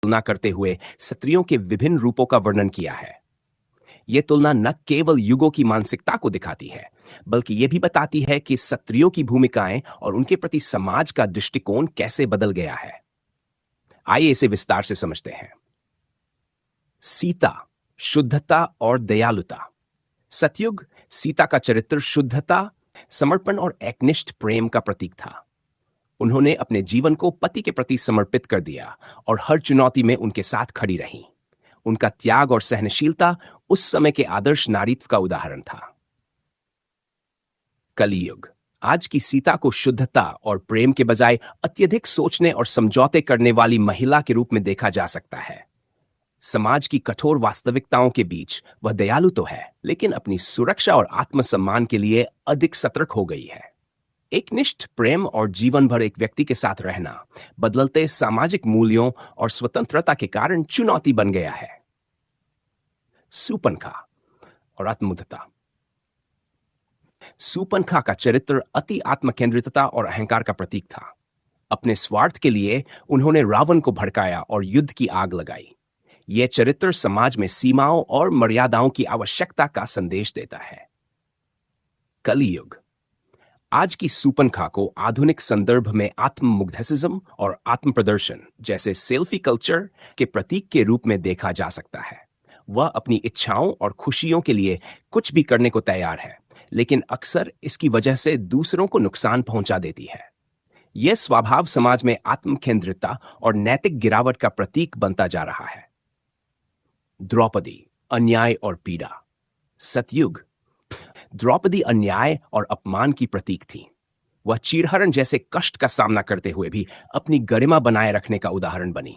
तुलना करते हुए स्त्रियों के विभिन्न रूपों का वर्णन किया है। यह तुलना न केवल युगों की मानसिकता को दिखाती है, बल्कि यह भी बताती है कि स्त्रियों की भूमिकाएं और उनके प्रति समाज का दृष्टिकोण कैसे बदल गया है। आइए इसे विस्तार से समझते हैं। सीता, शुद्धता और दयालुता। सतयुग सीता का चरित्र शुद्धता, समर्पण और एकनिष्ठ प्रेम का प्रतीक था। उन्होंने अपने जीवन को पति के प्रति समर्पित कर दिया और हर चुनौती में उनके साथ खड़ी रहीं। उनका त्याग और सहनशीलता उस समय के आदर्श नारीत्व का उदाहरण था। कलियुग आज की सीता को शुद्धता और प्रेम के बजाय अत्यधिक सोचने और समझौते करने वाली महिला के रूप में देखा जा सकता है। समाज की कठोर वास्तविकताओं के बीच वह दयालु तो है, लेकिन अपनी सुरक्षा और आत्मसम्मान के लिए अधिक सतर्क हो गई है। एकनिष्ठ प्रेम और जीवन भर एक व्यक्ति के साथ रहना बदलते सामाजिक मूल्यों और स्वतंत्रता के कारण चुनौती बन गया है। सूपनखा और आत्मबुद्धता। सूपनखा का चरित्र अति आत्मकेंद्रितता और अहंकार का प्रतीक था। अपने स्वार्थ के लिए उन्होंने रावण को भड़काया और युद्ध की आग लगाई। यह चरित्र समाज में सीमाओं और मर्यादाओं की आवश्यकता का संदेश देता है। कलियुग आज की सूपनखा को आधुनिक संदर्भ में आत्ममुग्धसिज्म और आत्म प्रदर्शन जैसे सेल्फी कल्चर के प्रतीक के रूप में देखा जा सकता है। वह अपनी इच्छाओं और खुशियों के लिए कुछ भी करने को तैयार है, लेकिन अक्सर इसकी वजह से दूसरों को नुकसान पहुंचा देती है। यह स्वभाव समाज में आत्मकेंद्रितता और नैतिक गिरावट का प्रतीक बनता जा रहा है। द्रौपदी, अन्याय और पीड़ा। सतयुग द्रौपदी अन्याय और अपमान की प्रतीक थी। वह चीरहरण जैसे कष्ट का सामना करते हुए भी अपनी गरिमा बनाए रखने का उदाहरण बनी।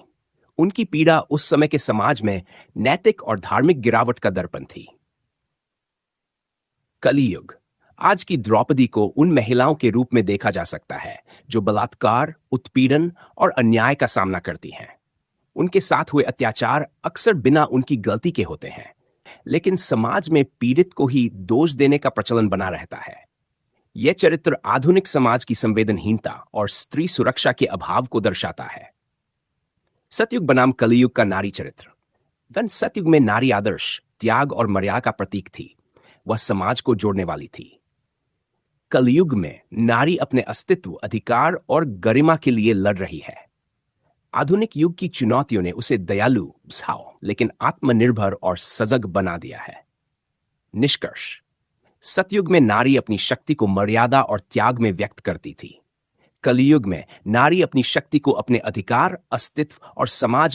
उनकी पीड़ा उस समय के समाज में नैतिक और धार्मिक गिरावट का दर्पण थी। कलियुग आज की द्रौपदी को उन महिलाओं के रूप में देखा जा सकता है जो बलात्कार, उत्पीड़न और अन्याय का सामना करती हैं। उनके साथ हुए अत्याचार अक्सर बिना उनकी गलती के होते हैं, लेकिन समाज में पीड़ित को ही दोष देने का प्रचलन बना रहता है। यह चरित्र आधुनिक समाज की संवेदनहीनता और स्त्री सुरक्षा के अभाव को दर्शाता है। सतयुग बनाम कलियुग का नारी चरित्र। सतयुग में नारी आदर्श, त्याग और मर्यादा का प्रतीक थी। वह समाज को जोड़ने वाली थी। कलियुग में नारी अपने अस्तित्व, अधिकार और गरिमा के लिए लड़ रही है। आधुनिक युग की चुनौतियों ने उसे दयालु, लेकिन आत्मनिर्भर और सजग बना दिया है। निष्कर्ष, सतयुग में नारी अपनी शक्ति को मर्यादा और त्याग में व्यक्त करती थी। कलियुग में नारी अपनी शक्ति को अपने अधिकार, अस्तित्व और समाज में